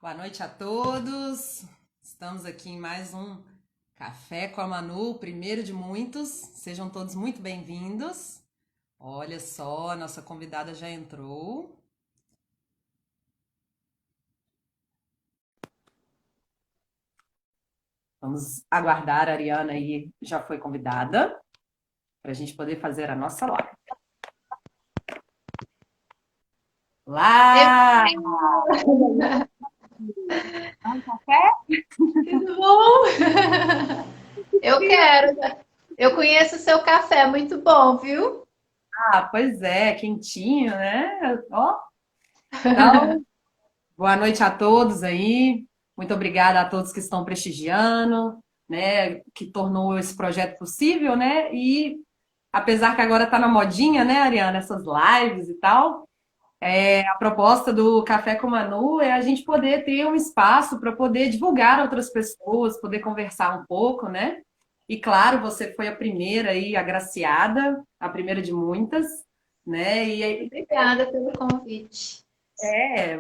Boa noite a todos. Estamos aqui em mais um Café com a Manu, o primeiro de muitos. Sejam todos muito bem-vindos. Olha só, a nossa convidada já entrou. Vamos aguardar, a Ariana aí já foi convidada para a gente poder fazer a nossa live. Olá! Vamos café? Tudo bom? Eu quero. Eu conheço o seu café, muito bom, viu? Ah, pois é, quentinho, né? Ó, então, boa noite a todos aí. Muito obrigada a todos que estão prestigiando, né? Que tornou esse projeto possível, né? E apesar que agora está na modinha, né, Ariana, essas lives e tal, a proposta do Café com Manu é a gente poder ter um espaço para poder divulgar outras pessoas, poder conversar um pouco, né? E claro, você foi a primeira aí, agraciada, a primeira de muitas, né? E Obrigada pelo convite.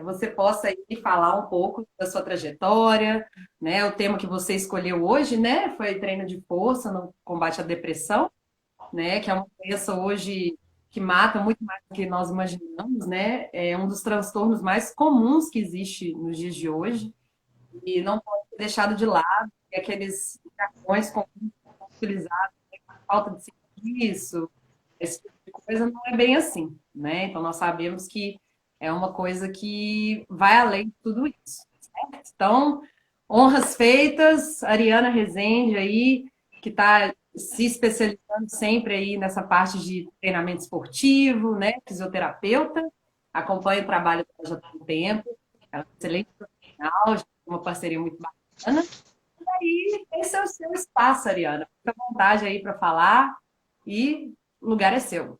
você possa aí falar um pouco da sua trajetória, né? O tema que você escolheu hoje, né, foi treino de força no combate à depressão, né, que é uma doença hoje que mata muito mais do que nós imaginamos, né? É um dos transtornos mais comuns que existe nos dias de hoje e não pode ser deixado de lado, e aqueles jargões comuns que são utilizados, né, falta de serviço, esse tipo de coisa não é bem assim, né? Então nós sabemos que é uma coisa que vai além de tudo isso, certo? Então, honras feitas, Ariana Rezende aí, que está se especializando sempre aí nessa parte de treinamento esportivo, né? Fisioterapeuta, acompanha o trabalho dela já há um tempo, é uma excelente profissional, já tem uma parceria muito bacana. E aí, esse é o seu espaço, Ariana. Fica à vontade aí para falar e o lugar é seu.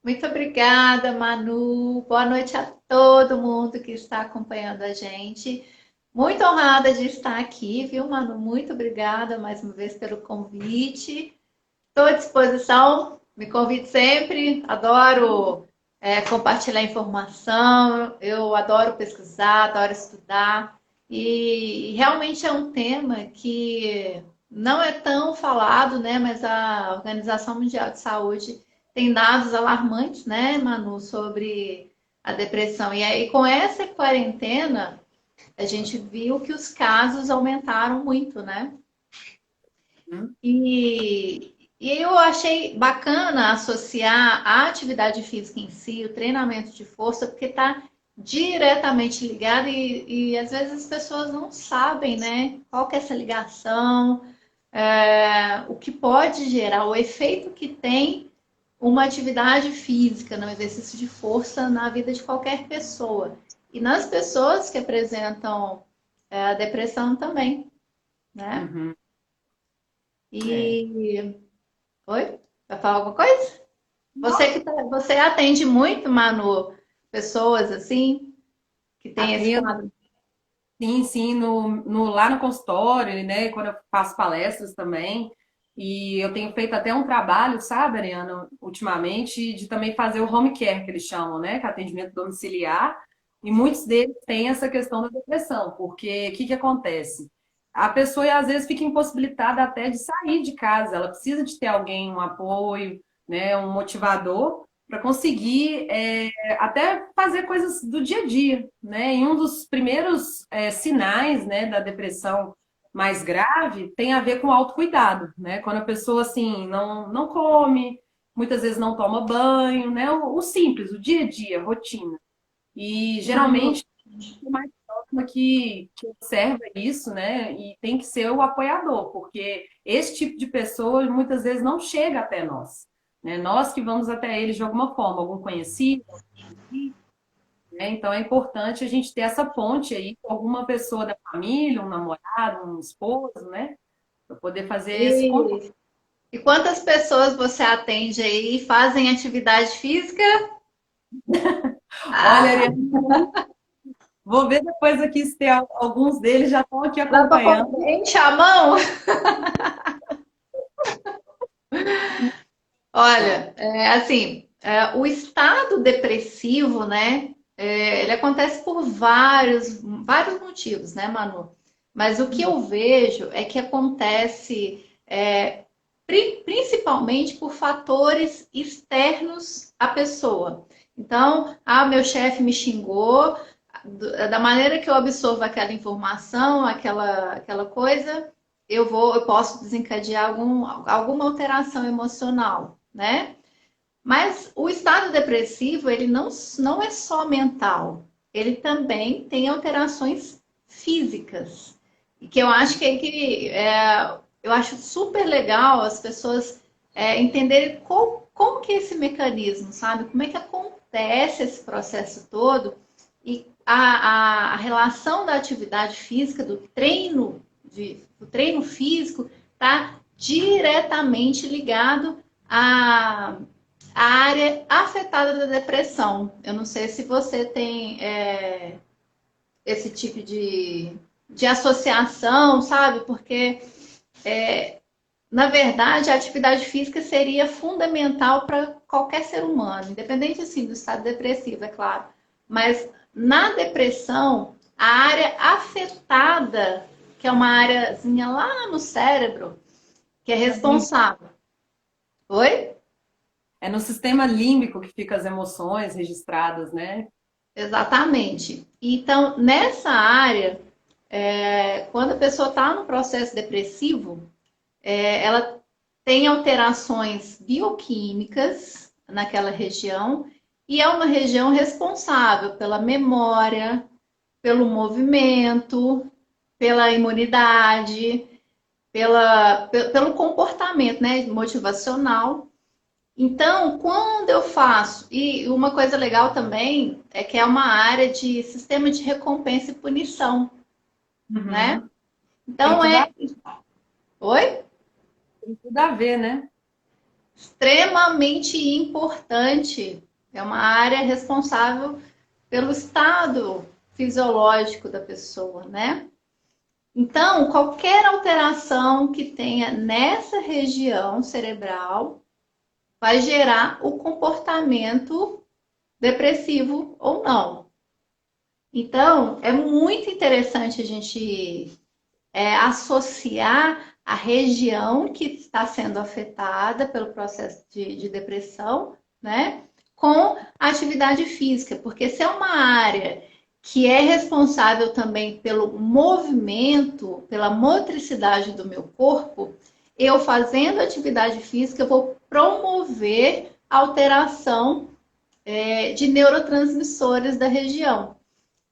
Muito obrigada, Manu. Boa noite a todo mundo que está acompanhando a gente. Muito honrada de estar aqui, viu, Manu? Muito obrigada mais uma vez pelo convite. Estou à disposição, me convide sempre. Adoro compartilhar informação, eu adoro pesquisar, adoro estudar. E realmente é um tema que não é tão falado, né? Mas a Organização Mundial de Saúde tem dados alarmantes, né, Manu, sobre a depressão. E aí, com essa quarentena, a gente viu que os casos aumentaram muito, né? Hum? E eu achei bacana associar a atividade física em si, o treinamento de força, porque está diretamente ligado e às vezes as pessoas não sabem, né? Qual que é essa ligação, o que pode gerar, o efeito que tem uma atividade física, no exercício de força na vida de qualquer pessoa. E nas pessoas que apresentam a depressão também, né? Uhum. É. E oi? Vai falar alguma coisa? Não, Você atende muito, Manu, pessoas assim que tem esse atendo, quadro. sim, sim, lá no consultório, né? Quando eu faço palestras também. E eu tenho feito até um trabalho, sabe, Ariana, ultimamente, de também fazer o home care, que eles chamam, né? Que é atendimento domiciliar. E muitos deles têm essa questão da depressão, porque o que que acontece? A pessoa às vezes fica impossibilitada até de sair de casa, ela precisa de ter alguém, um apoio, né? Um motivador para conseguir até fazer coisas do dia a dia, né? E um dos primeiros sinais, né, da depressão mais grave tem a ver com o autocuidado, né? Quando a pessoa assim não come, muitas vezes não toma banho, né? O simples, o dia a dia, a rotina. E Manu, geralmente o mais próximo que observa isso, né? E tem que ser o apoiador, porque esse tipo de pessoa muitas vezes não chega até nós, né? Nós que vamos até eles de alguma forma, algum conhecido, né? Então é importante a gente ter essa ponte aí com alguma pessoa da família, um namorado, um esposo, né? Para poder fazer esse contato. e, e quantas pessoas você atende aí e fazem atividade física? Olha, Ah, Ariane, vou ver depois aqui se tem alguns deles já estão aqui dá para acompanhando. encher a mão? Não, Olha, assim, o estado depressivo, né? Ele acontece por vários motivos, né, Manu? Mas o que eu vejo é que acontece principalmente por fatores externos à pessoa. Então, meu chefe me xingou, da maneira que eu absorvo aquela informação, aquela coisa, eu posso desencadear alguma alteração emocional, né? Mas o estado depressivo, ele não é só mental, ele também tem alterações físicas. E que eu acho eu acho super legal as pessoas entenderem como que é esse mecanismo, sabe? Como é que acontece esse processo todo e a relação da atividade física, do treino físico, está diretamente ligado a a área afetada da depressão. Eu não sei se você tem esse tipo de associação, sabe? Porque, na verdade, a atividade física seria fundamental para qualquer ser humano, independente assim, do estado depressivo, é claro. Mas na depressão, a área afetada, que é uma áreazinha lá no cérebro, que é responsável. Oi? É no sistema límbico que ficam as emoções registradas, né? Exatamente. Então, nessa área, quando a pessoa está no processo depressivo, ela tem alterações bioquímicas naquela região e é uma região responsável pela memória, pelo movimento, pela imunidade, pelo comportamento, né, motivacional. Então, quando eu faço, e uma coisa legal também é que é uma área de sistema de recompensa e punição, né? Uhum. Tem Então tudo a, oi? tem tudo a ver, né? Extremamente importante. É uma área responsável pelo estado fisiológico da pessoa, né? Então, qualquer alteração que tenha nessa região cerebral vai gerar o comportamento depressivo ou não. Então, é muito interessante a gente associar a região que está sendo afetada pelo processo de depressão, né, com a atividade física, porque se é uma área que é responsável também pelo movimento, pela motricidade do meu corpo, eu fazendo atividade física, eu vou promover alteração de neurotransmissores da região.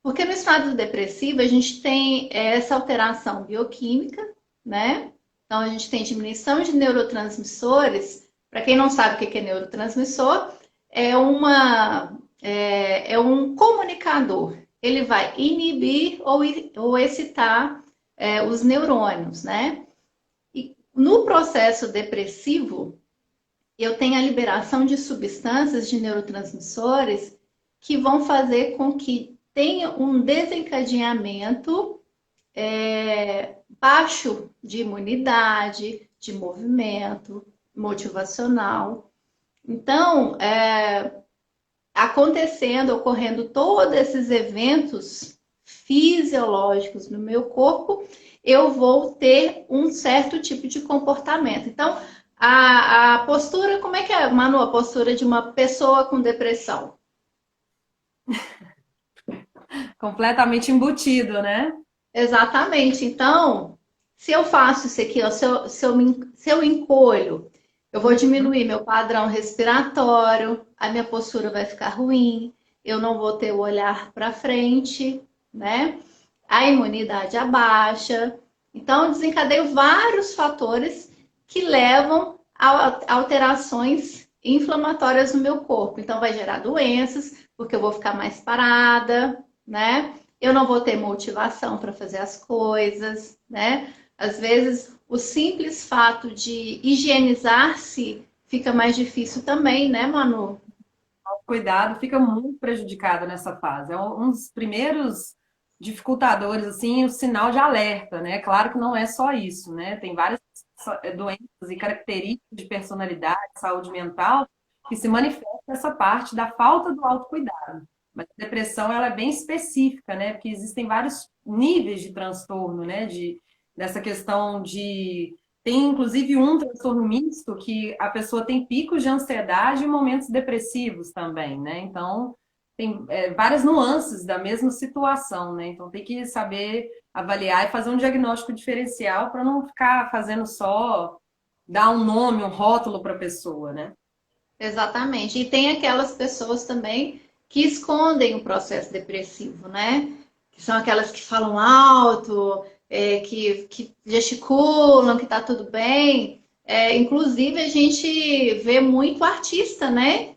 Porque no estado depressivo a gente tem essa alteração bioquímica, né? Então a gente tem diminuição de neurotransmissores. Para quem não sabe o que é neurotransmissor, é um comunicador. Ele vai inibir ou excitar os neurônios, né? E no processo depressivo, eu tenho a liberação de substâncias de neurotransmissores que vão fazer com que tenha um desencadeamento baixo de imunidade, de movimento, motivacional. Então, ocorrendo todos esses eventos fisiológicos no meu corpo, eu vou ter um certo tipo de comportamento. Então, a postura, como é que é, Manu, a postura de uma pessoa com depressão? Completamente embutido, né? Exatamente. Então, se eu faço isso aqui, ó, se eu encolho, eu vou Uhum. diminuir meu padrão respiratório, a minha postura vai ficar ruim, eu não vou ter o olhar para frente, né? A imunidade abaixa. Então, eu desencadeio vários fatores que levam a alterações inflamatórias no meu corpo. Então, vai gerar doenças, porque eu vou ficar mais parada, né? Eu não vou ter motivação para fazer as coisas, né? Às vezes, o simples fato de higienizar-se fica mais difícil também, né, Manu? Cuidado fica muito prejudicado nessa fase. É um dos primeiros dificultadores, assim, o sinal de alerta, né? Claro que não é só isso, né? Tem várias doenças e características de personalidade, saúde mental, que se manifestam essa parte da falta do autocuidado. Mas a depressão ela é bem específica, né? Porque existem vários níveis de transtorno, né? Dessa questão de. Tem inclusive um transtorno misto que a pessoa tem picos de ansiedade e momentos depressivos também, né? Então, tem várias nuances da mesma situação, né? Então, tem que saber avaliar e fazer um diagnóstico diferencial para não ficar fazendo só dar um nome, um rótulo para a pessoa, né? Exatamente. E tem aquelas pessoas também que escondem o processo depressivo, né? Que são aquelas que falam alto, que gesticulam, que tá tudo bem. Inclusive, a gente vê muito artista, né?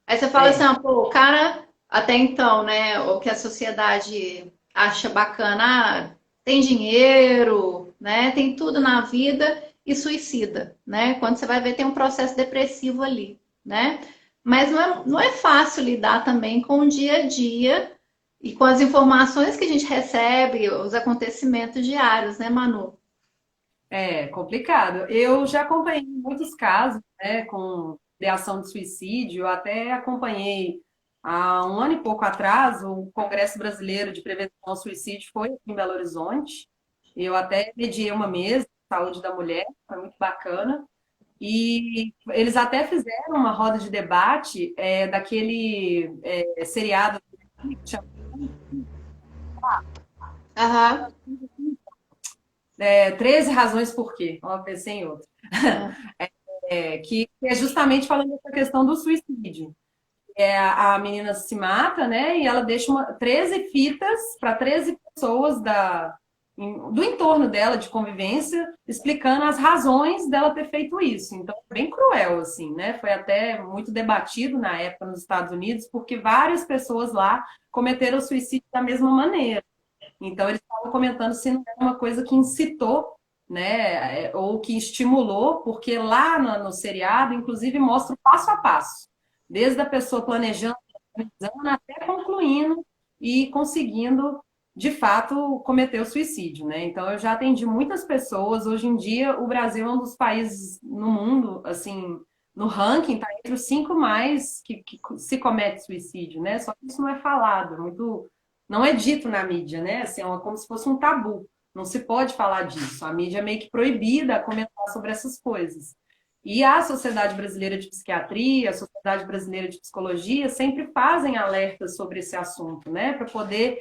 Aí você fala assim, É, ah, pô, o cara, até então, né? O que a sociedade acha bacana, tem dinheiro, né? Tem tudo na vida e suicida, né? Quando você vai ver, tem um processo depressivo ali, né? Mas não é fácil lidar também com o dia a dia e com as informações que a gente recebe, os acontecimentos diários, né, Manu? é complicado. Eu já acompanhei muitos casos, né, com ideação de suicídio. Eu até acompanhei há um ano e pouco atrás o Congresso Brasileiro de Prevenção ao Suicídio foi aqui em Belo Horizonte. Eu até mediei uma mesa de saúde da mulher, foi muito bacana. E eles até fizeram uma roda de debate daquele seriado que chama 13 Razões Por Quê. Eu pensei em outra. Aham. Que é justamente falando dessa questão do suicídio. A menina se mata, né? E ela deixa 13 fitas para 13 pessoas do entorno dela, de convivência, explicando as razões dela ter feito isso. Então, é bem cruel, assim, né? Foi até muito debatido na época nos Estados Unidos, porque várias pessoas lá cometeram suicídio da mesma maneira. Então, eles estavam comentando se não era uma coisa que incitou, né, ou que estimulou, porque lá no seriado, inclusive, mostra o passo a passo, desde a pessoa planejando, organizando, até concluindo e conseguindo, de fato, cometer o suicídio, né? Então, eu já atendi muitas pessoas. Hoje em dia, o Brasil é um dos países no mundo, assim, no ranking, está entre os 5 mais que se comete suicídio, né? Só que isso não é falado, muito não é dito na mídia, né? Assim, é como se fosse um tabu. Não se pode falar disso. A mídia é meio que proibida a comentar sobre essas coisas. E a Sociedade Brasileira de Psiquiatria, a Sociedade Brasileira de Psicologia sempre fazem alertas sobre esse assunto, né? Para poder,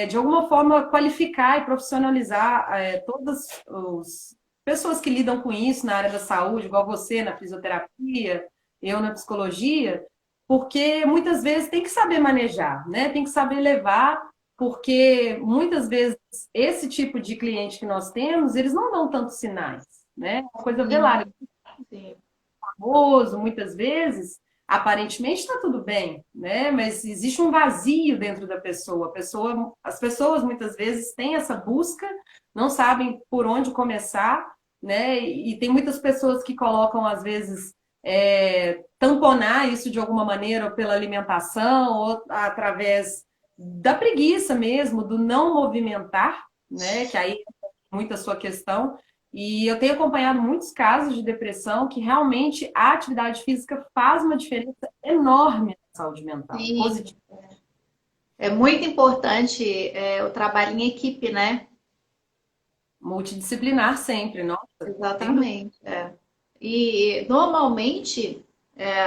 de alguma forma, qualificar e profissionalizar todas as pessoas que lidam com isso na área da saúde, igual você na fisioterapia, eu na psicologia, porque muitas vezes tem que saber manejar, né? Tem que saber levar, porque muitas vezes esse tipo de cliente que nós temos, eles não dão tantos sinais, né? É uma coisa velada, Sim, sim. famoso, muitas vezes, aparentemente está tudo bem, né? Mas existe um vazio dentro da pessoa. As pessoas muitas vezes têm essa busca, não sabem por onde começar, né? E tem muitas pessoas que colocam, às vezes, tamponar isso de alguma maneira, ou pela alimentação, ou através da preguiça mesmo, do não movimentar, né? Que aí é muito a sua questão. E eu tenho acompanhado muitos casos de depressão que realmente a atividade física faz uma diferença enorme na saúde mental, Sim. positiva, É muito importante o trabalho em equipe, né? multidisciplinar sempre, nossa, sem dúvida. Exatamente. E normalmente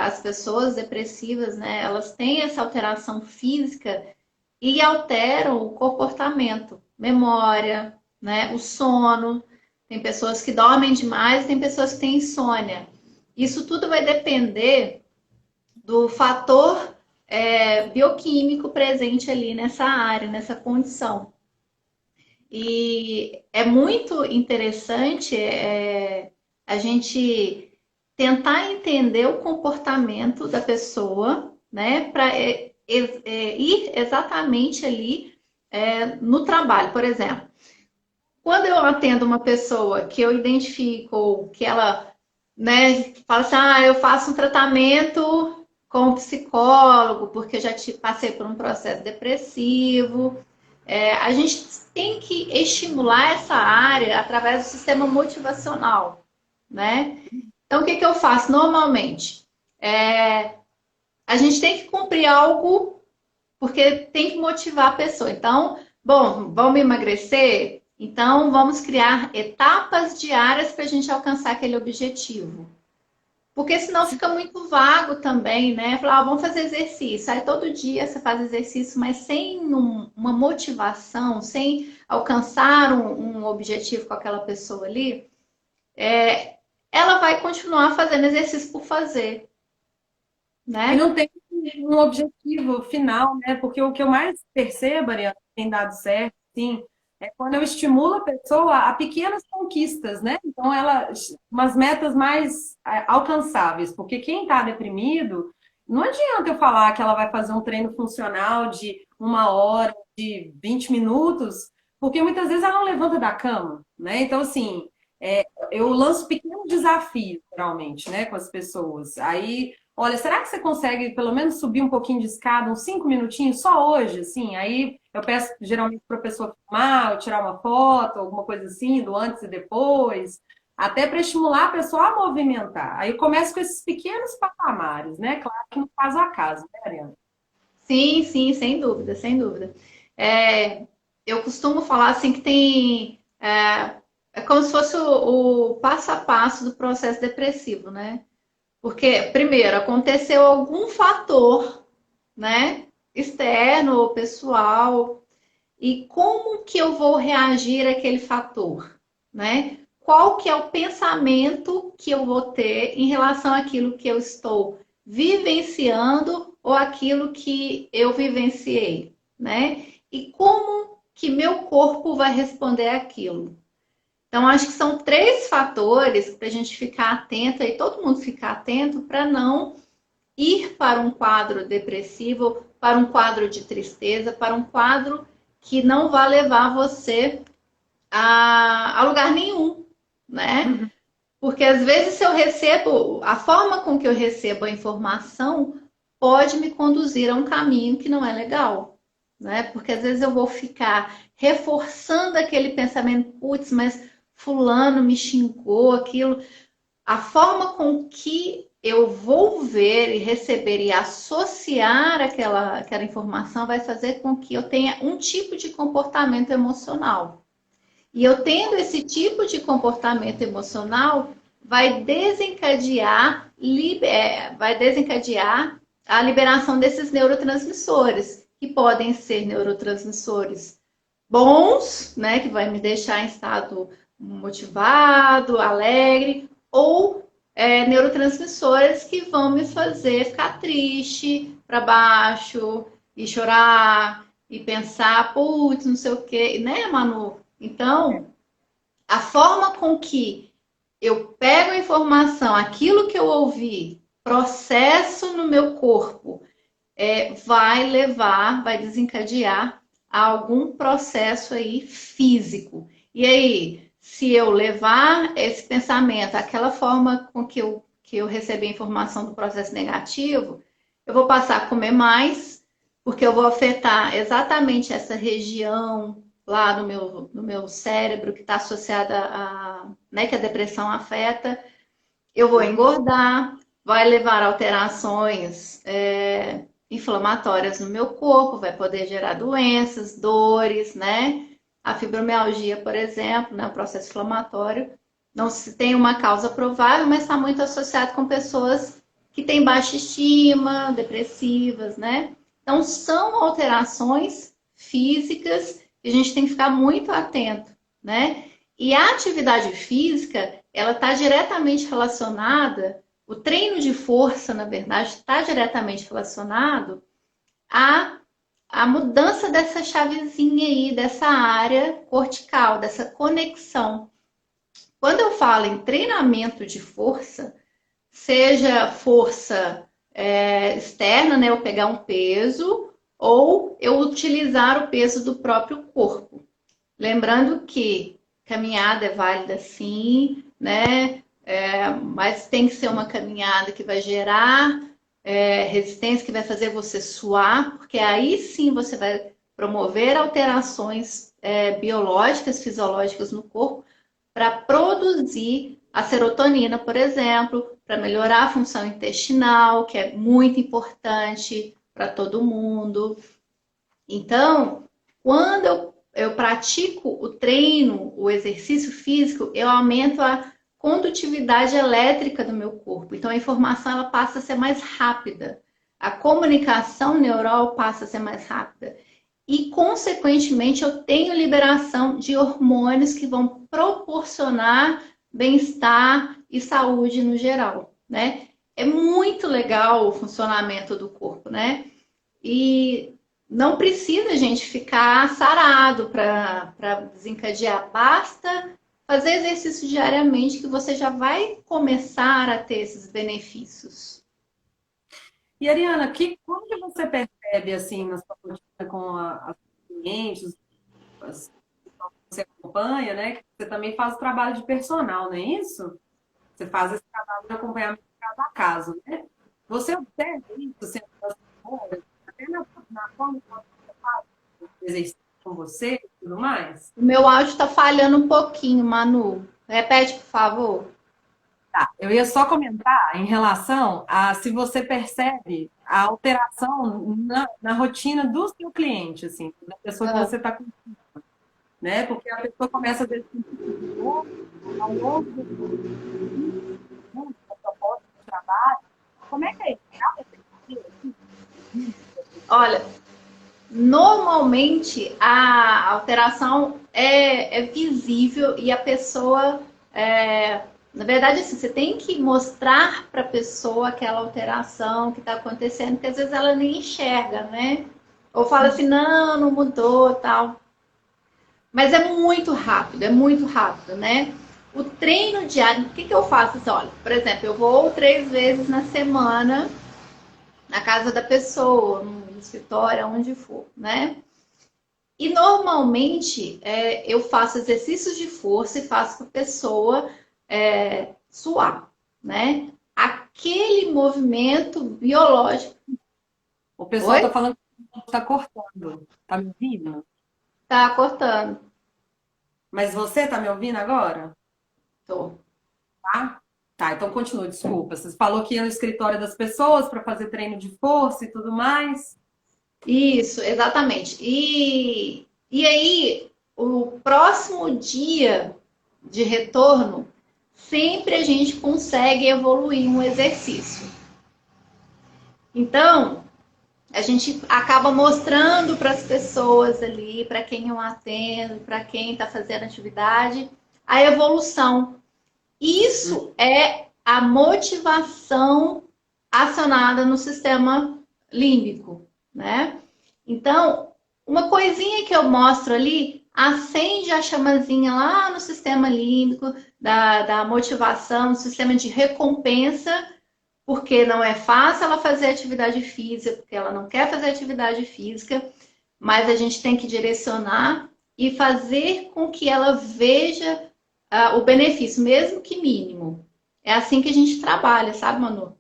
as pessoas depressivas, né, elas têm essa alteração física e alteram o comportamento, memória, né, o sono. Tem pessoas que dormem demais, tem pessoas que têm insônia. Isso tudo vai depender do fator bioquímico presente ali nessa área, nessa condição. E é muito interessante a gente tentar entender o comportamento da pessoa, né, para ir exatamente ali no trabalho. Por exemplo, quando eu atendo uma pessoa que eu identifico ou que ela, né, fala assim, ah, eu faço um tratamento com um psicólogo porque eu já passei por um processo depressivo, a gente tem que estimular essa área através do sistema motivacional, né? Então, o que eu faço normalmente? A gente tem que cumprir algo porque tem que motivar a pessoa. Então, bom, vamos emagrecer? Então, vamos criar etapas diárias para a gente alcançar aquele objetivo. Porque senão fica muito vago também, né? Falar, vamos fazer exercício. Aí todo dia você faz exercício, mas sem uma motivação, sem alcançar um objetivo com aquela pessoa ali, ela vai continuar fazendo exercício por fazer, E né? não tem um objetivo final, né? Porque o que eu mais percebo, Ariana, que tem dado certo, sim, é quando eu estimulo a pessoa a pequenas conquistas, né? Então, umas metas mais alcançáveis, porque quem está deprimido, não adianta eu falar que ela vai fazer um treino funcional de 1 hora, de 20 minutos, porque muitas vezes ela não levanta da cama, né? Então, assim, eu lanço pequenos desafios, geralmente, né, com as pessoas. Aí olha, será que você consegue pelo menos subir um pouquinho de escada, uns 5 minutinhos, só hoje, assim? Aí eu peço geralmente para a pessoa filmar, ou tirar uma foto, alguma coisa assim, do antes e depois, até para estimular a pessoa a movimentar. Aí eu começo com esses pequenos patamares, né? Claro que no caso a caso, né, Ariana? Sim, sim, sem dúvida, sem dúvida. Eu costumo falar assim que tem. É como se fosse o passo a passo do processo depressivo, né? Porque, primeiro, aconteceu algum fator, né? Externo ou pessoal, e como que eu vou reagir àquele fator, né? Qual que é o pensamento que eu vou ter em relação àquilo que eu estou vivenciando ou aquilo que eu vivenciei, né? E como que meu corpo vai responder àquilo. Então, acho que são três fatores para a gente ficar atento e todo mundo ficar atento para não ir para um quadro depressivo, para um quadro de tristeza, para um quadro que não vai levar você a lugar nenhum, né? Uhum. Porque às vezes se eu recebo, a forma com que eu recebo a informação pode me conduzir a um caminho que não é legal, né? Porque às vezes eu vou ficar reforçando aquele pensamento, putz, mas fulano me xingou, aquilo, a forma com que eu vou ver e receber e associar aquela informação vai fazer com que eu tenha um tipo de comportamento emocional. E eu tendo esse tipo de comportamento emocional, vai desencadear a liberação desses neurotransmissores, que podem ser neurotransmissores bons, né, que vai me deixar em estado motivado, alegre, ou neurotransmissores que vão me fazer ficar triste, para baixo, e chorar, e pensar, putz, não sei o quê, né, Manu? Então, a forma com que eu pego a informação, aquilo que eu ouvi, processo no meu corpo, vai desencadear a algum processo aí físico. E aí, se eu levar esse pensamento, aquela forma com que eu recebi a informação do processo negativo, eu vou passar a comer mais, porque eu vou afetar exatamente essa região lá no meu cérebro que está associada né, que a depressão afeta. Eu vou engordar, vai levar alterações inflamatórias no meu corpo, vai poder gerar doenças, dores, né? A fibromialgia, por exemplo, né? O processo inflamatório não se tem uma causa provável, mas está muito associado com pessoas que têm baixa estima, depressivas, né? Então, são alterações físicas que a gente tem que ficar muito atento, né? E a atividade física, ela está diretamente relacionada, o treino de força, na verdade, está diretamente relacionado à, à mudança dessa chavezinha aí, dessa área cortical, dessa conexão. Quando eu falo em treinamento de força, seja força externa, né, eu pegar um peso, ou eu utilizar o peso do próprio corpo. Lembrando que caminhada é válida sim, né? Mas tem que ser uma caminhada que vai gerar resistência, que vai fazer você suar, porque aí sim você vai promover alterações biológicas, fisiológicas no corpo, para produzir a serotonina, por exemplo, para melhorar a função intestinal, que é muito importante para todo mundo. Então, quando eu pratico o treino, o exercício físico, eu aumento a condutividade elétrica do meu corpo. Então, a informação ela passa a ser mais rápida. A comunicação neural passa a ser mais rápida. E, consequentemente, eu tenho liberação de hormônios que vão proporcionar bem-estar e saúde no geral, né? É muito legal o funcionamento do corpo, né? E não precisa a gente ficar sarado para desencadear. Basta fazer exercício diariamente que você já vai começar a ter esses benefícios. E Ariana, como que você percebe assim na sua rotina com as clientes, as pessoas que você acompanha, né? Que você também faz o trabalho de personal, não é isso? Você faz esse trabalho de acompanhamento de cada caso, né? Você observa isso assim, nas horas, até na forma que você faz o exercício com você e tudo mais? O meu áudio está falhando um pouquinho, Manu. Repete, por favor. Eu ia só comentar em relação a se você percebe a alteração na rotina do seu cliente, assim, da pessoa que Ah, você está com, né? Porque a pessoa começa a ver ao longo do da proposta de trabalho. Como é que é isso? Dá pra perceber? olha, normalmente a alteração é visível e a pessoa, na verdade, assim, você tem que mostrar para a pessoa aquela alteração que está acontecendo, porque às vezes ela nem enxerga, né? Ou fala assim, não, não mudou, tal. Mas é muito rápido, né? O treino diário, o que, que eu faço? Assim, olha, por exemplo, eu vou 3 vezes na semana na casa da pessoa, no escritório, onde for, né? E normalmente eu faço exercícios de força e faço para a pessoa suar, né? Aquele movimento biológico. O pessoal está Oi? falando que está cortando. Tá me ouvindo? Tá cortando. Mas você está me ouvindo agora? Tô. Tá? Tá, então continua, desculpa. Você falou que ia no escritório das pessoas para fazer treino de força e tudo mais. Isso, exatamente. E aí, o próximo dia de retorno, sempre a gente consegue evoluir um exercício. Então, a gente acaba mostrando para as pessoas ali, para quem eu atendo, para quem está fazendo atividade, a evolução. Isso é a motivação acionada no sistema límbico, né? Então, uma coisinha que eu mostro ali acende a chamazinha lá no sistema límbico da motivação, no sistema de recompensa, porque não é fácil ela fazer atividade física, porque ela não quer fazer atividade física, mas a gente tem que direcionar e fazer com que ela veja o benefício, mesmo que mínimo. É assim que a gente trabalha, sabe, Manu?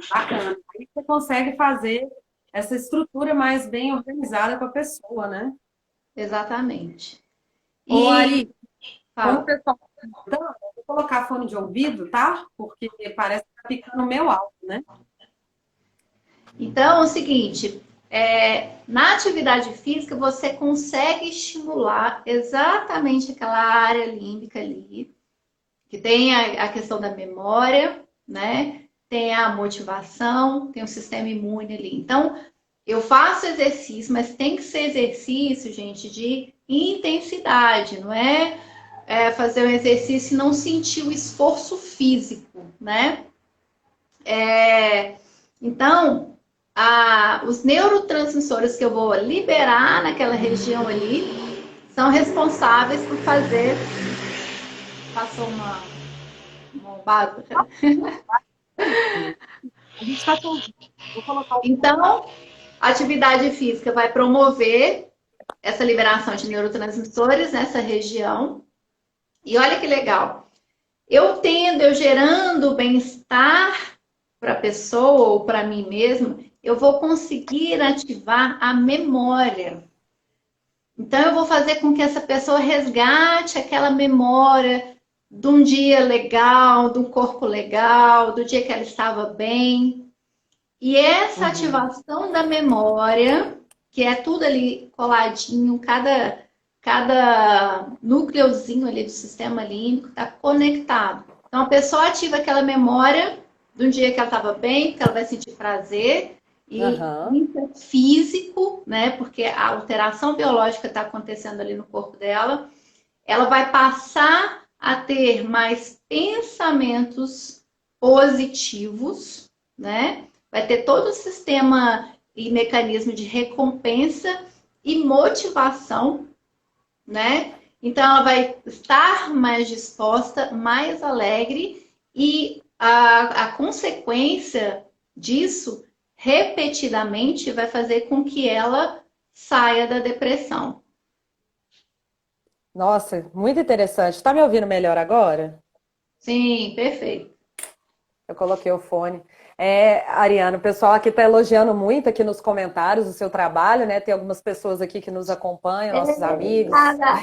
Bacana. Aí você consegue fazer essa estrutura mais bem organizada com a pessoa, né? Exatamente. Ô, E Ari, como o fala. pessoal está perguntando, eu vou colocar fone de ouvido, tá? Porque parece que tá ficando o meu alto, né? Então, é o seguinte, na atividade física você consegue estimular exatamente aquela área límbica ali, que tem a questão da memória, né? Tem a motivação, tem o sistema imune ali. Então, eu faço exercício, mas tem que ser exercício, gente, de intensidade, não fazer um exercício e não sentir o esforço físico, né? Então, os neurotransmissores que eu vou liberar naquela região ali são responsáveis por fazer. Passou uma barulho. A gente está com. Vou colocar o fone. Então, a atividade física vai promover essa liberação de neurotransmissores nessa região. E olha que legal. Eu gerando bem-estar para a pessoa ou para mim mesma, eu vou conseguir ativar a memória. Então, eu vou fazer com que essa pessoa resgate aquela memória de um dia legal, de um corpo legal, do dia que ela estava bem. E essa Uhum. ativação da memória que é tudo ali coladinho, cada núcleozinho ali do sistema límbico está conectado. Então, a pessoa ativa aquela memória de um dia que ela estava bem, que ela vai sentir prazer, e Aham. isso é físico, né? Porque a alteração biológica está acontecendo ali no corpo dela. Ela vai passar a ter mais pensamentos positivos, né? Vai ter todo o sistema e mecanismo de recompensa e motivação, né? Então ela vai estar mais disposta, mais alegre e a consequência disso repetidamente vai fazer com que ela saia da depressão. Nossa, muito interessante. Tá me ouvindo melhor agora? Sim, perfeito. Eu coloquei o fone. Ariana, o pessoal aqui está elogiando muito aqui nos comentários o seu trabalho, né? Tem algumas pessoas aqui que nos acompanham, nossos amigos. Nada.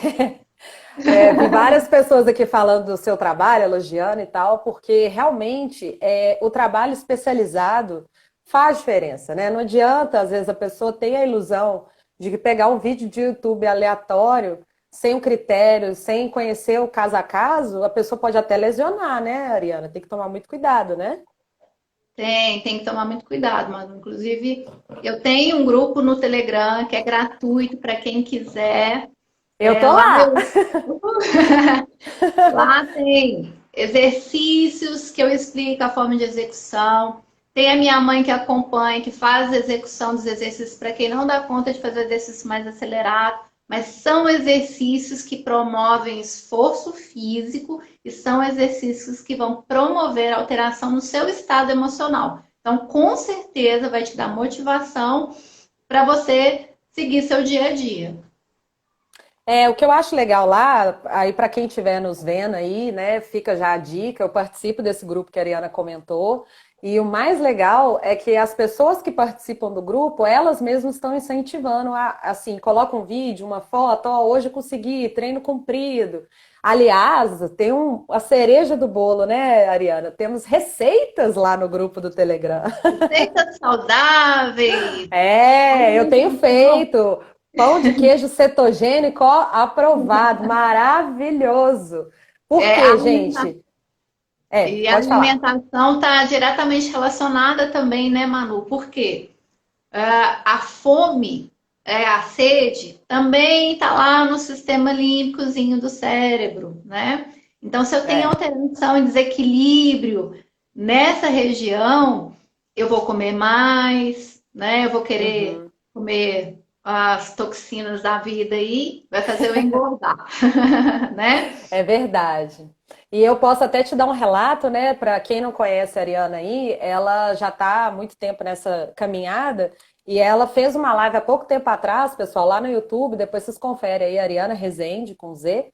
Vi várias pessoas aqui falando do seu trabalho, elogiando e tal, porque realmente o trabalho especializado faz diferença, né? Não adianta, às vezes, a pessoa ter a ilusão de que pegar um vídeo de YouTube aleatório, sem um critério, sem conhecer o caso a caso, a pessoa pode até lesionar, né, Ariana? Tem que tomar muito cuidado, né? Tem que tomar muito cuidado, mano. Inclusive, eu tenho um grupo no Telegram que é gratuito para quem quiser. Eu tô Lá lá. Lá tem exercícios que eu explico a forma de execução. Tem a minha mãe que acompanha, que faz a execução dos exercícios para quem não dá conta de fazer exercício mais acelerado. Mas são exercícios que promovem esforço físico e são exercícios que vão promover alteração no seu estado emocional. Então, com certeza, vai te dar motivação para você seguir seu dia a dia. O que eu acho legal lá, aí para quem estiver nos vendo aí, né, fica já a dica, eu participo desse grupo que a Ariana comentou, e o mais legal é que as pessoas que participam do grupo, elas mesmas estão incentivando assim, coloca um vídeo, uma foto, ó, hoje eu consegui, treino cumprido. Aliás, tem a cereja do bolo, né, Ariana? Temos receitas lá no grupo do Telegram. Receitas saudáveis. Eu tenho feito. Pão de queijo cetogênico, ó, aprovado, maravilhoso. Por É, quê, gente? e a Pode falar. alimentação está diretamente relacionada também, né, Manu? Por quê? A fome, a sede, também está lá no sistema límbicozinho do cérebro, né? Então, se eu tenho É. alteração e desequilíbrio nessa região, eu vou comer mais, né? Eu vou querer Uhum. comer as toxinas da vida aí, vai fazer eu engordar, né? É verdade. E eu posso até te dar um relato, né? Para quem não conhece a Ariana aí, ela já está há muito tempo nessa caminhada e ela fez uma live há pouco tempo atrás, pessoal, lá no YouTube. Depois vocês conferem aí, Ariana Rezende com Z.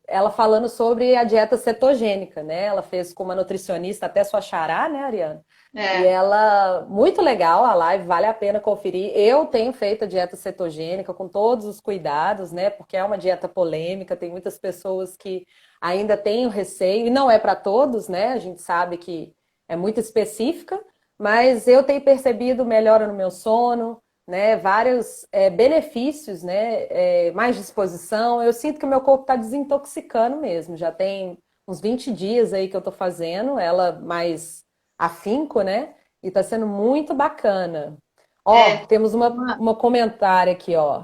Ela falando sobre a dieta cetogênica, né? Ela fez com uma nutricionista, até sua xará, né, Ariana? E É, ela, muito legal a live, vale a pena conferir. Eu tenho feito a dieta cetogênica com todos os cuidados, né? Porque é uma dieta polêmica, tem muitas pessoas que ainda têm o receio, e não é para todos, né? A gente sabe que é muito específica, mas eu tenho percebido melhora no meu sono, né? Vários benefícios, né? Mais disposição. Eu sinto que o meu corpo está desintoxicando mesmo. Já tem uns 20 dias aí que eu estou fazendo, ela mais afinco, né? E tá sendo muito bacana. Ó, é. temos uma comentária aqui, ó.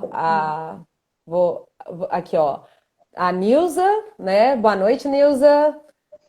Aqui, ó. A Nilza, né? Boa noite, Nilza.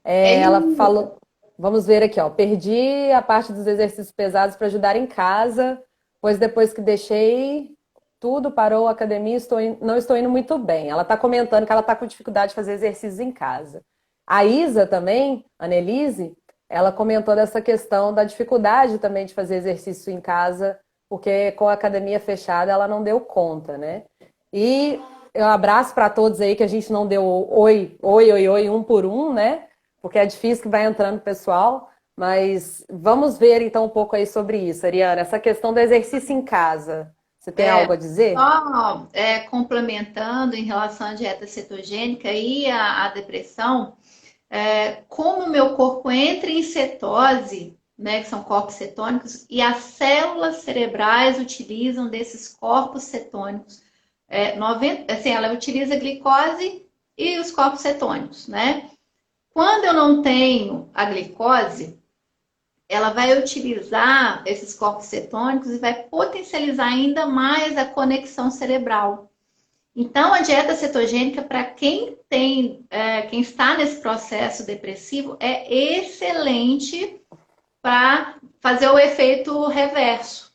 Ela falou. Vamos ver aqui, ó. Perdi a parte dos exercícios pesados para ajudar em casa, pois depois que deixei tudo, parou a academia, não estou indo muito bem. Ela está comentando que ela está com dificuldade de fazer exercícios em casa. A Isa também, a Annelise, ela comentou dessa questão da dificuldade também de fazer exercício em casa, porque com a academia fechada ela não deu conta, né? E um abraço para todos aí que a gente não deu oi, um por um, né? Porque é difícil que vai entrando o pessoal. Mas vamos ver então um pouco aí sobre isso, Ariana. Essa questão do exercício em casa. Você tem É, algo a dizer? só complementando em relação à dieta cetogênica e à depressão, como o meu corpo entra em cetose, né, que são corpos cetônicos, e as células cerebrais utilizam desses corpos cetônicos. 90, assim, ela utiliza a glicose e os corpos cetônicos, né? Quando eu não tenho a glicose, ela vai utilizar esses corpos cetônicos e vai potencializar ainda mais a conexão cerebral. Então, a dieta cetogênica, para quem tem, quem está nesse processo depressivo, é excelente para fazer o efeito reverso.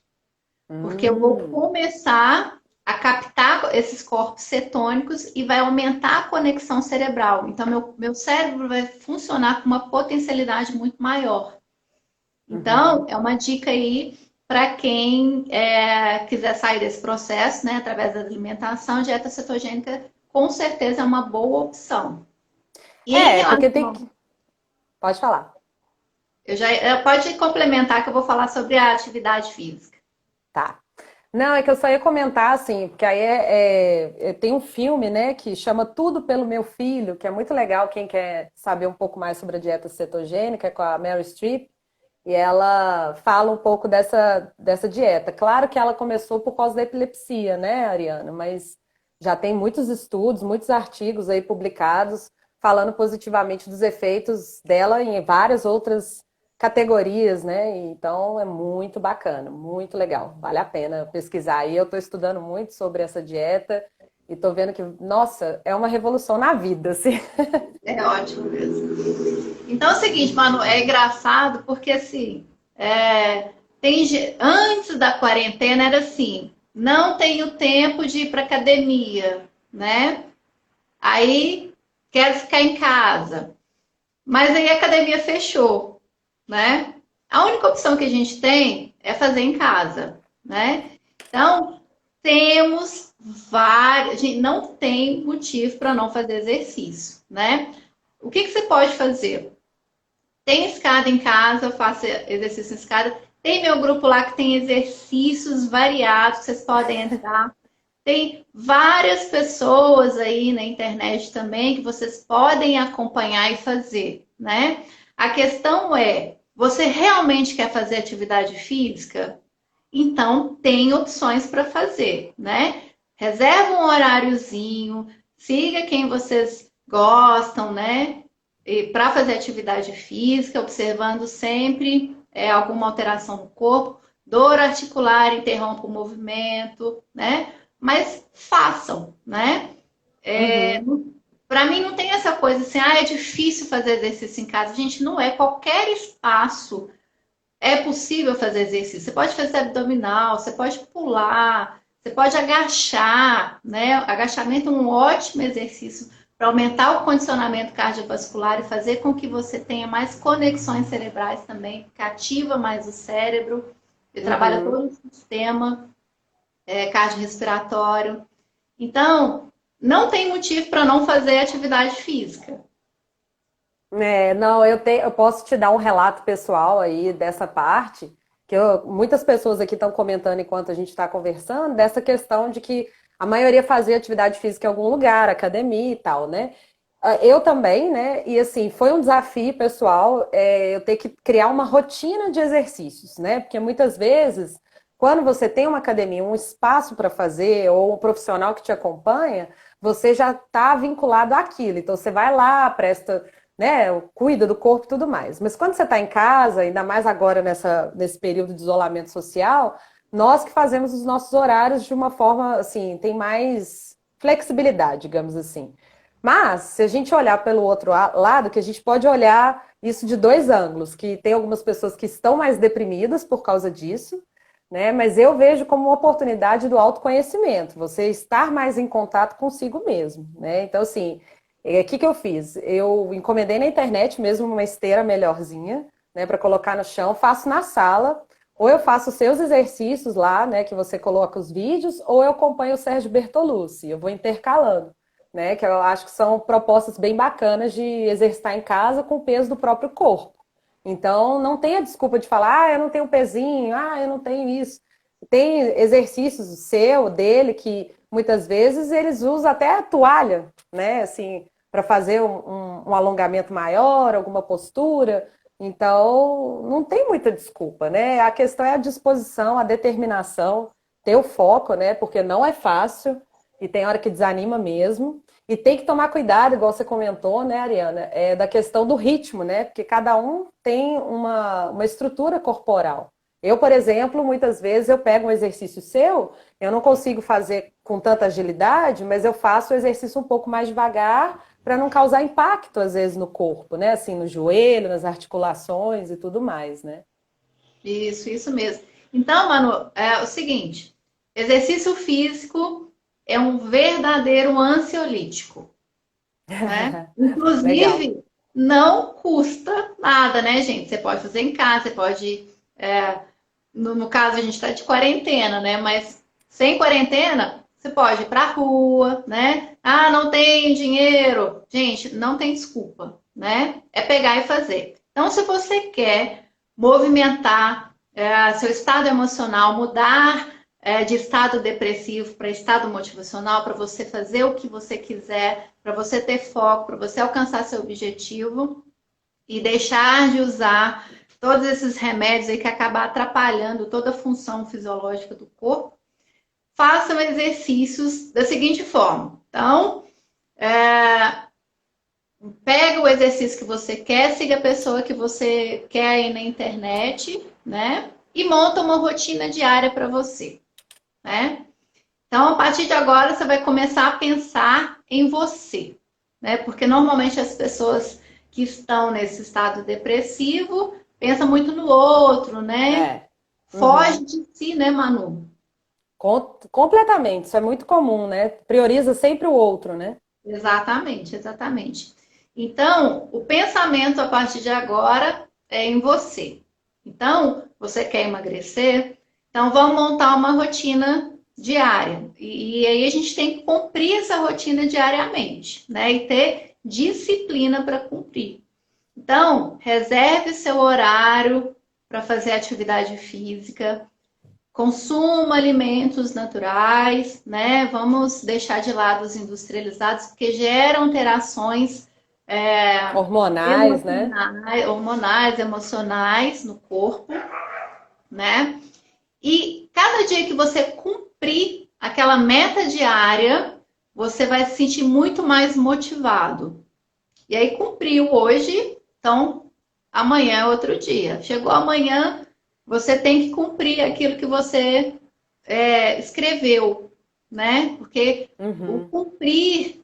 Porque eu vou começar a captar esses corpos cetônicos e vai aumentar a conexão cerebral. Então, meu cérebro vai funcionar com uma potencialidade muito maior. Então, é uma dica aí para quem quiser sair desse processo, né, através da alimentação, dieta cetogênica com certeza é uma boa opção. E em Porque tem relação, que... Pode falar. pode complementar que eu vou falar sobre a atividade física. Tá. Não, é que eu só ia comentar, assim, porque aí tem um filme, né, que chama Tudo pelo Meu Filho, que é muito legal, quem quer saber um pouco mais sobre a dieta cetogênica, é com a Meryl Streep, e ela fala um pouco dessa dieta. Claro que ela começou por causa da epilepsia, né, Ariana? Mas já tem muitos estudos, muitos artigos aí publicados falando positivamente dos efeitos dela em várias outras categorias, né? Então é muito bacana, muito legal. Vale a pena pesquisar. Aí eu estou estudando muito sobre essa dieta e estou vendo que, nossa, é uma revolução na vida, assim. É ótimo mesmo. Então é o seguinte, Manu, é engraçado porque assim, antes da quarentena era assim, não tenho tempo de ir para academia, né? Aí quero ficar em casa. Mas aí a academia fechou, né? A única opção que a gente tem é fazer em casa, né? Então, temos várias, a gente não tem motivo para não fazer exercício, né? O que você pode fazer? Tem escada em casa, faça exercício em escada. Tem meu grupo lá que tem exercícios variados, vocês podem entrar. Tem várias pessoas aí na internet também que vocês podem acompanhar e fazer, né? A questão é, você realmente quer fazer atividade física? Então, tem opções para fazer, né? Reserva um horáriozinho, siga quem vocês gostam, né? Para fazer atividade física, observando sempre alguma alteração no corpo, dor articular interrompe o movimento, né? Mas façam, né? Para mim não tem essa coisa assim, é difícil fazer exercício em casa. Gente, não é. Qualquer espaço é possível fazer exercício. Você pode fazer abdominal, você pode pular, você pode agachar, né? Agachamento é um ótimo exercício para aumentar o condicionamento cardiovascular e fazer com que você tenha mais conexões cerebrais também, que ativa mais o cérebro e trabalha todo o sistema cardiorrespiratório. Então, não tem motivo para não fazer atividade física. Não, eu posso te dar um relato pessoal aí dessa parte, que muitas pessoas aqui estão comentando enquanto a gente está conversando, dessa questão de que a maioria fazia atividade física em algum lugar, academia e tal, né? Eu também, né? E assim, foi um desafio pessoal, eu ter que criar uma rotina de exercícios, né? Porque muitas vezes, quando você tem uma academia, um espaço para fazer, ou um profissional que te acompanha, você já está vinculado àquilo. Então, você vai lá, presta, né, cuida do corpo e tudo mais. Mas quando você está em casa, ainda mais agora nesse período de isolamento social, nós que fazemos os nossos horários de uma forma, assim, tem mais flexibilidade, digamos assim. Mas, se a gente olhar pelo outro lado, que a gente pode olhar isso de dois ângulos, que tem algumas pessoas que estão mais deprimidas por causa disso, né? Mas eu vejo como uma oportunidade do autoconhecimento, você estar mais em contato consigo mesmo, né? Então, assim, o que eu fiz? Eu encomendei na internet mesmo uma esteira melhorzinha, né, para colocar no chão, faço na sala, ou eu faço os seus exercícios lá, né, que você coloca os vídeos, ou eu acompanho o Sérgio Bertolucci, eu vou intercalando, né, que eu acho que são propostas bem bacanas de exercitar em casa com o peso do próprio corpo. Então, não tem a desculpa de falar, eu não tenho pezinho, eu não tenho isso. Tem exercícios seu, dele, que muitas vezes eles usam até a toalha, né? Assim, para fazer um alongamento maior, alguma postura. Então, não tem muita desculpa, né? A questão é a disposição, a determinação, ter o foco, né? Porque não é fácil e tem hora que desanima mesmo. E tem que tomar cuidado, igual você comentou, né, Ariana, da questão do ritmo, né? Porque cada um tem uma estrutura corporal. Eu, por exemplo, muitas vezes eu pego um exercício seu, eu não consigo fazer com tanta agilidade, mas eu faço o exercício um pouco mais devagar para não causar impacto, às vezes, no corpo, né? Assim, no joelho, nas articulações e tudo mais, né? Isso mesmo. Então, Manu, é o seguinte: exercício físico é um verdadeiro ansiolítico, né? Legal. Inclusive, não custa nada, né, gente? Você pode fazer em casa, você pode. No caso, a gente está de quarentena, né? Mas sem quarentena, você pode ir para a rua, né? Ah, não tem dinheiro. Gente, não tem desculpa, né? É pegar e fazer. Então, se você quer movimentar seu estado emocional, mudar de estado depressivo para estado motivacional, para você fazer o que você quiser, para você ter foco, para você alcançar seu objetivo e deixar de usar todos esses remédios aí que acabam atrapalhando toda a função fisiológica do corpo, façam exercícios da seguinte forma. Então, pega o exercício que você quer, siga a pessoa que você quer aí na internet, né? E monta uma rotina diária para você, né? Então, a partir de agora, você vai começar a pensar em você, né? Porque normalmente as pessoas que estão nesse estado depressivo pensam muito no outro, né? É. Uhum. Foge de si, né, Manu? Completamente, isso é muito comum, né? Prioriza sempre o outro, né? Exatamente, exatamente. Então, o pensamento a partir de agora é em você. Então, você quer emagrecer? Então, vamos montar uma rotina diária. E aí a gente tem que cumprir essa rotina diariamente, né? E ter disciplina para cumprir. Então, reserve seu horário para fazer atividade física. Consuma alimentos naturais, né? Vamos deixar de lado os industrializados, porque geram alterações Hormonais, né? emocionais, hormonais, emocionais no corpo, né? E cada dia que você cumprir aquela meta diária, você vai se sentir muito mais motivado. E aí cumpriu hoje, então amanhã é outro dia. Chegou amanhã, você tem que cumprir aquilo que você escreveu, né? Porque o Uhum. cumprir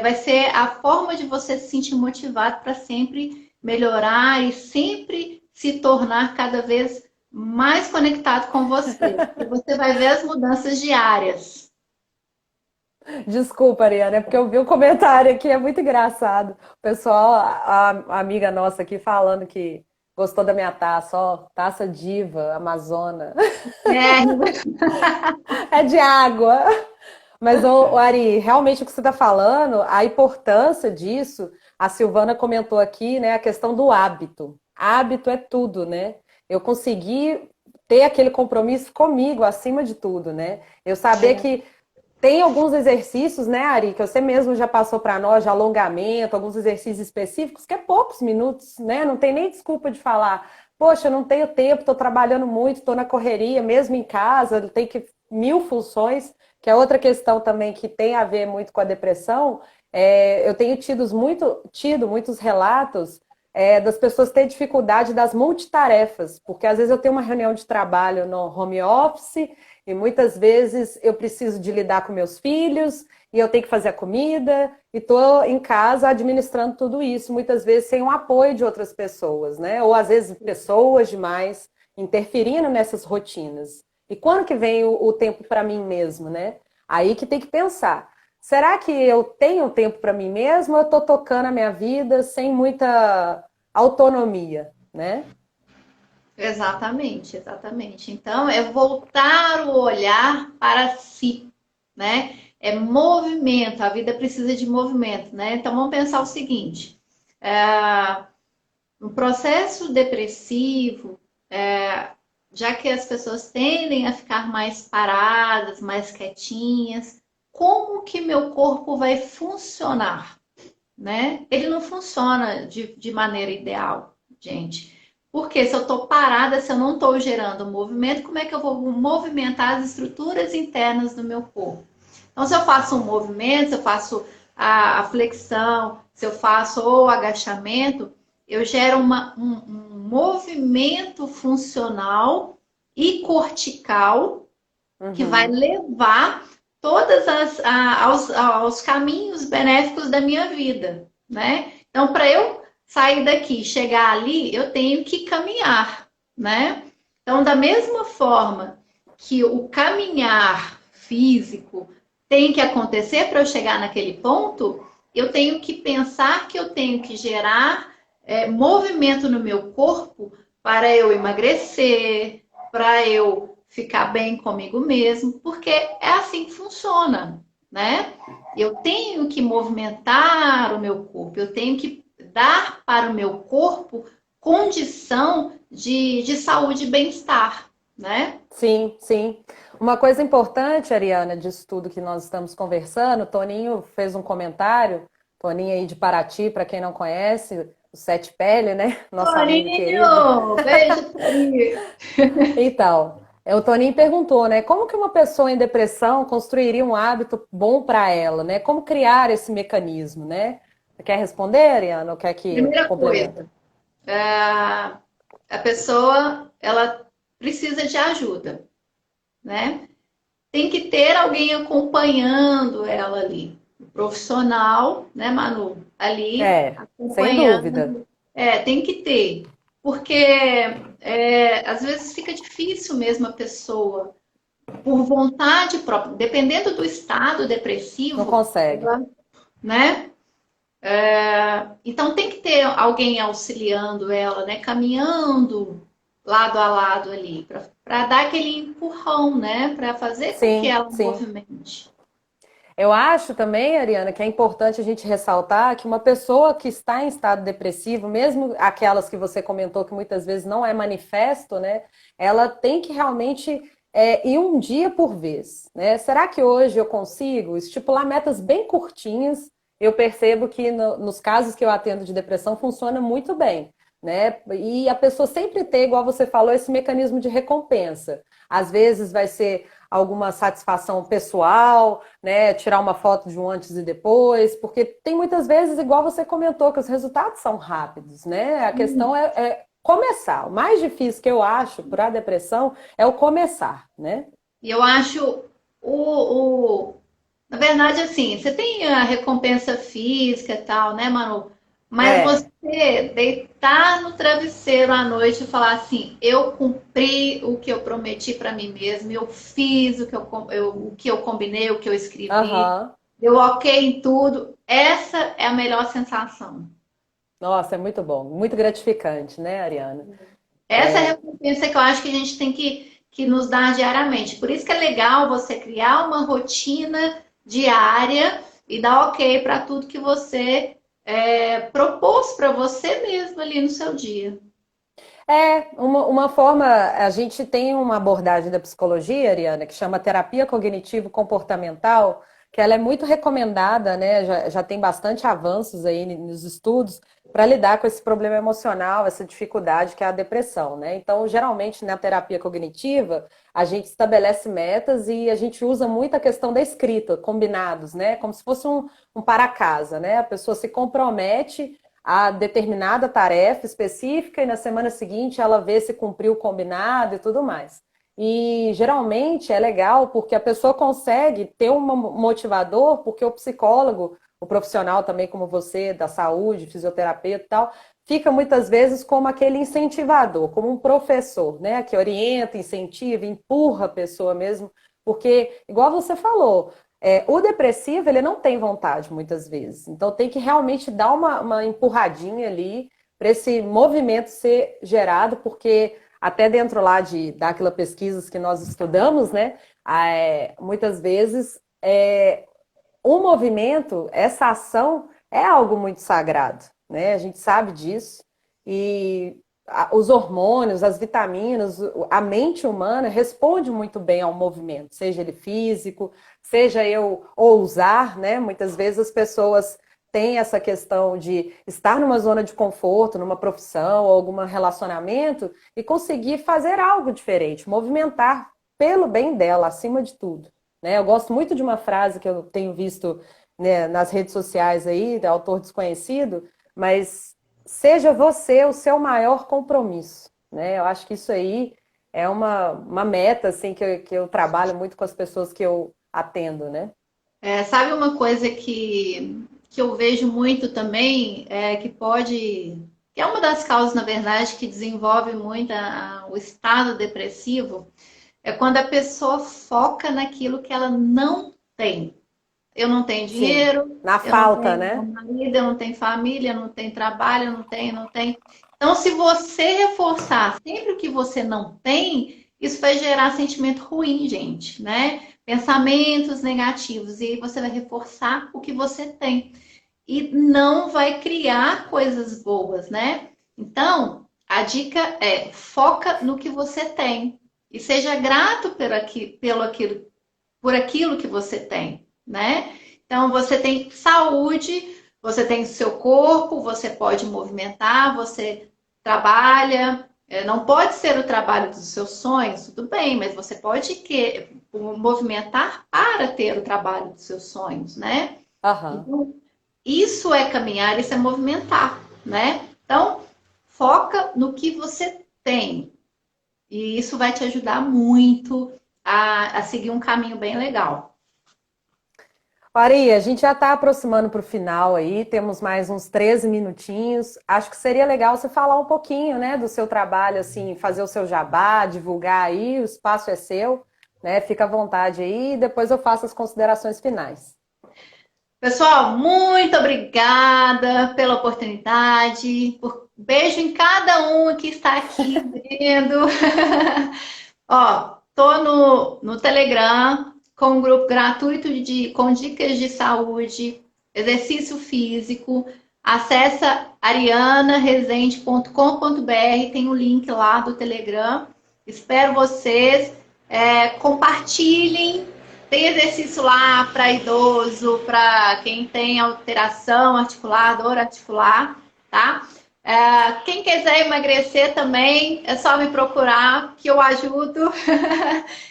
vai ser a forma de você se sentir motivado para sempre melhorar e sempre se tornar cada vez mais conectado com você. E você vai ver as mudanças diárias. Desculpa, Ariana, é porque eu vi um comentário aqui, é muito engraçado. O pessoal, a amiga nossa aqui falando que gostou da minha taça, ó, taça diva, amazona. É, É de água. Mas, Ari, realmente o que você está falando, a importância disso, a Silvana comentou aqui, né, a questão do hábito. Hábito é tudo, né? Eu consegui ter aquele compromisso comigo, acima de tudo, né? Eu saber que tem alguns exercícios, né, Ari, que você mesmo já passou para nós, de alongamento, alguns exercícios específicos, que é poucos minutos, né? Não tem nem desculpa de falar, poxa, eu não tenho tempo, estou trabalhando muito, estou na correria, mesmo em casa, tem que mil funções, que é outra questão também que tem a ver muito com a depressão. Eu tenho tido muitos relatos das pessoas terem dificuldade das multitarefas, porque às vezes eu tenho uma reunião de trabalho no home office e muitas vezes eu preciso de lidar com meus filhos e eu tenho que fazer a comida e estou em casa administrando tudo isso, muitas vezes sem o apoio de outras pessoas, né? Ou às vezes pessoas demais interferindo nessas rotinas. E quando que vem o tempo para mim mesmo, né? Aí que tem que pensar. Será que eu tenho tempo para mim mesmo ou eu estou tocando a minha vida sem muita autonomia, né? exatamente, exatamente. Então, é voltar o olhar para si, né? É movimento, a vida precisa de movimento, né? Então, vamos pensar o seguinte: no processo depressivo, já que as pessoas tendem a ficar mais paradas, mais quietinhas, como que meu corpo vai funcionar, né? Ele não funciona de maneira ideal. gente. Porque se eu estou parada, se eu não estou gerando movimento, como é que eu vou movimentar as estruturas internas do meu corpo? Então, se eu faço um movimento, se eu faço a flexão, se eu faço o agachamento, eu gero um movimento funcional e cortical que vai Uhum. levar todas aos caminhos benéficos da minha vida, né? Então, para eu sair daqui, chegar ali, eu tenho que caminhar, né? Então, da mesma forma que o caminhar físico tem que acontecer para eu chegar naquele ponto, eu tenho que pensar que eu tenho que gerar movimento no meu corpo para eu emagrecer, para eu ficar bem comigo mesmo, porque é assim que funciona, né? Eu tenho que movimentar o meu corpo, eu tenho que dar para o meu corpo condição de saúde e bem-estar, né? Sim, sim. Uma coisa importante, Ariana, disso tudo que nós estamos conversando, o Toninho fez um comentário, Toninho aí de Paraty, para quem não conhece, o Sete Pele, né? Nosso amigo querido. Torinho! Beijo, Torinho! Então, o Toninho perguntou, né? Como que uma pessoa em depressão construiria um hábito bom para ela, né? Como criar esse mecanismo, né? Você quer responder, Ariana, ou quer que Primeira complementa? coisa, a pessoa, ela precisa de ajuda, né? Tem que ter alguém acompanhando ela ali. O profissional, né, Manu? Ali É, sem dúvida. acompanhando. Tem que ter. Porque às vezes fica difícil mesmo a pessoa, por vontade própria, dependendo do estado Não depressivo, consegue. ela, né? Então tem que ter alguém auxiliando ela, né? Caminhando lado a lado ali, para dar aquele empurrão, né? Para fazer com que Sim, ela sim. movimente. Eu acho também, Ariana, que é importante a gente ressaltar que uma pessoa que está em estado depressivo, mesmo aquelas que você comentou que muitas vezes não é manifesto, né? Ela tem que realmente ir um dia por vez, né? Será que hoje eu consigo estipular metas bem curtinhas? Eu percebo que nos casos que eu atendo de depressão funciona muito bem, né? E a pessoa sempre tem, igual você falou, esse mecanismo de recompensa. Às vezes vai ser alguma satisfação pessoal, né? Tirar uma foto de um antes e depois, porque tem muitas vezes, igual você comentou, que os resultados são rápidos, né? A questão é começar. O mais difícil que eu acho para a depressão é o começar, né? E eu acho na verdade, assim, você tem a recompensa física e tal, né, Manu? Mas É, você deitar no travesseiro à noite e falar assim, eu cumpri o que eu prometi para mim mesmo, eu fiz o que eu combinei, o que eu escrevi, aham. deu ok em tudo. Essa é a melhor sensação. Nossa, é muito bom, muito gratificante, né, Ariana? Essa é a recompensa que eu acho que a gente tem que nos dar diariamente. Por isso que é legal você criar uma rotina diária e dar ok para tudo que você propôs para você mesmo ali no seu dia. Uma forma, a gente tem uma abordagem da psicologia, Ariana, que chama terapia cognitivo-comportamental, que ela é muito recomendada, né? Já tem bastante avanços aí nos estudos para lidar com esse problema emocional, essa dificuldade que é a depressão, né? Então, geralmente na terapia cognitiva, a gente estabelece metas e a gente usa muito a questão da escrita, combinados, né? Como se fosse um para-casa, né? A pessoa se compromete a determinada tarefa específica e na semana seguinte ela vê se cumpriu o combinado e tudo mais. E geralmente é legal porque a pessoa consegue ter um motivador, porque o psicólogo, o profissional também como você, da saúde, fisioterapeuta e tal, fica muitas vezes como aquele incentivador, como um professor, né, que orienta, incentiva, empurra a pessoa mesmo, porque, igual você falou, o depressivo, ele não tem vontade muitas vezes. Então tem que realmente dar uma empurradinha ali para esse movimento ser gerado, porque até dentro lá daquelas pesquisas que nós estudamos, né? Muitas vezes o movimento, essa ação é algo muito sagrado, né? A gente sabe disso. E os hormônios, as vitaminas, a mente humana responde muito bem ao movimento, seja ele físico, seja eu ousar, né? Muitas vezes as pessoas tem essa questão de estar numa zona de conforto, numa profissão ou algum relacionamento e conseguir fazer algo diferente, movimentar pelo bem dela, acima de tudo, né? Eu gosto muito de uma frase que eu tenho visto, né, nas redes sociais aí, de autor desconhecido, mas seja você o seu maior compromisso, né? Eu acho que isso aí é uma meta, assim, que eu trabalho muito com as pessoas que eu atendo, né? Sabe uma coisa que eu vejo muito também, que é uma das causas, na verdade, que desenvolve muito o estado depressivo, é quando a pessoa foca naquilo que ela não tem. Eu não tenho Sim, dinheiro, na eu não falta, tenho né? marido, eu não tenho família, eu não tenho trabalho, eu não tenho, não tenho. Então, se você reforçar sempre o que você não tem, isso vai gerar sentimento ruim, gente, né? Pensamentos negativos. E aí você vai reforçar o que você tem. E não vai criar coisas boas, né? Então, a dica é foca no que você tem. E seja grato por aquilo que você tem, né? Então, você tem saúde, você tem seu corpo, você pode movimentar, você trabalha. Não pode ser o trabalho dos seus sonhos, tudo bem, mas você pode movimentar para ter o trabalho dos seus sonhos, né? Aham. Então, isso é caminhar, isso é movimentar, né? Então, foca no que você tem. E isso vai te ajudar muito a seguir um caminho bem legal. Ari, a gente já está aproximando para o final aí, temos mais uns 13 minutinhos. Acho que seria legal você falar um pouquinho, né, do seu trabalho, assim, fazer o seu jabá, divulgar aí, o espaço é seu, né? Fica à vontade aí, e depois eu faço as considerações finais. Pessoal, muito obrigada pela oportunidade. Beijo em cada um que está aqui vendo. Ó, tô no Telegram com um grupo gratuito com dicas de saúde, exercício físico. Acessa arianaresende.com.br, tem o link lá do Telegram. Espero vocês. Compartilhem. Tem exercício lá para idoso, para quem tem alteração articular, dor articular, tá? Quem quiser emagrecer também, é só me procurar que eu ajudo.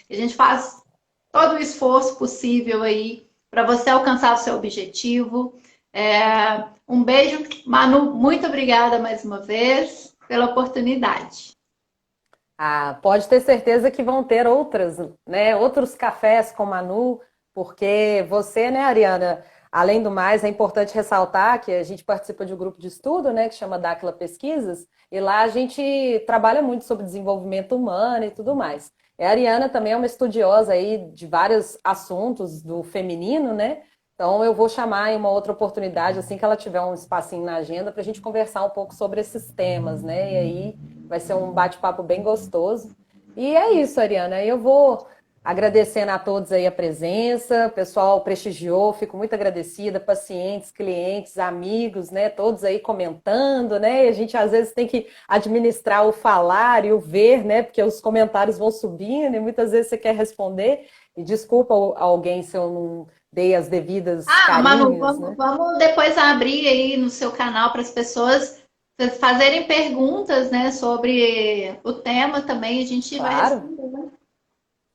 A gente faz todo o esforço possível aí para você alcançar o seu objetivo. Um beijo, Manu, muito obrigada mais uma vez pela oportunidade. Ah, pode ter certeza que vão ter outras, né, outros cafés com Manu, porque você, né, Ariana, além do mais, é importante ressaltar que a gente participa de um grupo de estudo, né, que chama Dáquila Pesquisas, e lá a gente trabalha muito sobre desenvolvimento humano e tudo mais. E a Ariana também é uma estudiosa aí de vários assuntos do feminino, né? Então eu vou chamar em uma outra oportunidade, assim que ela tiver um espacinho na agenda, para a gente conversar um pouco sobre esses temas, né? E aí vai ser um bate-papo bem gostoso. E é isso, Ariana. Eu vou agradecendo a todos aí a presença, o pessoal prestigiou, fico muito agradecida, pacientes, clientes, amigos, né? Todos aí comentando, né? E a gente às vezes tem que administrar o falar e o ver, né? Porque os comentários vão subindo e muitas vezes você quer responder. E desculpa alguém se eu não dei as devidas Manu, carinhos, vamos, né? vamos depois abrir aí no seu canal para as pessoas fazerem perguntas, né, sobre o tema também, a gente vai Claro. responder.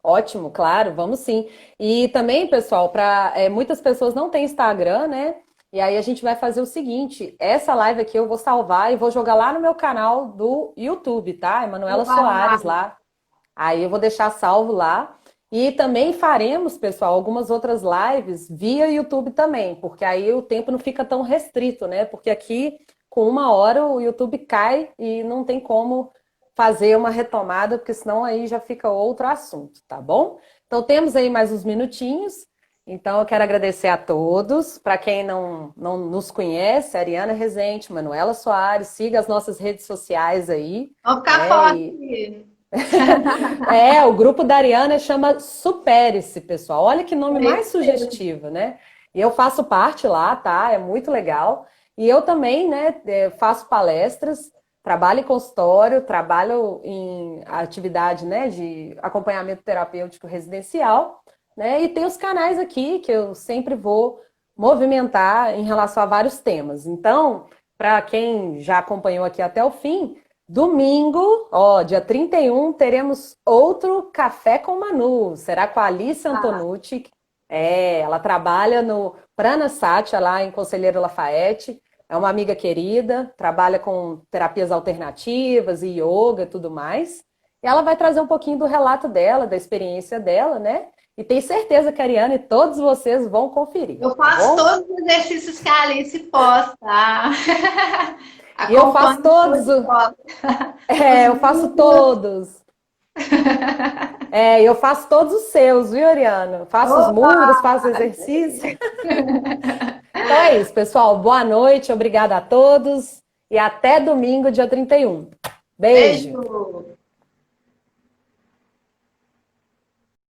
Ótimo, claro, vamos sim. E também, pessoal, para muitas pessoas não têm Instagram, né? E aí a gente vai fazer o seguinte: essa live aqui eu vou salvar e vou jogar lá no meu canal do YouTube, tá? Emanuela Soares lá. Aí eu vou deixar salvo lá. E também faremos, pessoal, algumas outras lives via YouTube também, porque aí o tempo não fica tão restrito, né? Porque aqui, com 1 hora, o YouTube cai e não tem como fazer uma retomada, porque senão aí já fica outro assunto, tá bom? Então temos aí mais uns minutinhos. Então eu quero agradecer a todos. Para quem não nos conhece, Ariana Rezende, Manuela Soares, siga as nossas redes sociais aí, Vamos ficar né? forte. O grupo da Ariana chama Supere-se, pessoal. Olha que nome mais sugestivo, né? E eu faço parte lá, tá? É muito legal. E eu também, né, faço palestras, trabalho em consultório, trabalho em atividade, né, de acompanhamento terapêutico residencial, né? E tem os canais aqui que eu sempre vou movimentar em relação a vários temas. Então, para quem já acompanhou aqui até o fim, domingo, ó, dia 31, teremos outro Café com Manu. Será com a Alice Antonucci. Ela trabalha no Prana Satya, lá em Conselheiro Lafayette. É uma amiga querida, trabalha com terapias alternativas e yoga e tudo mais. E ela vai trazer um pouquinho do relato dela, da experiência dela, né? E tenho certeza que a Ariana e todos vocês vão conferir. Eu faço todos os exercícios que a Alice posta. E eu faço todos. Eu faço todos. Eu faço todos os seus, viu, Ariana? Faço os muros, faço exercício. Então é isso, pessoal. Boa noite, obrigada a todos. E até domingo, dia 31. Beijo.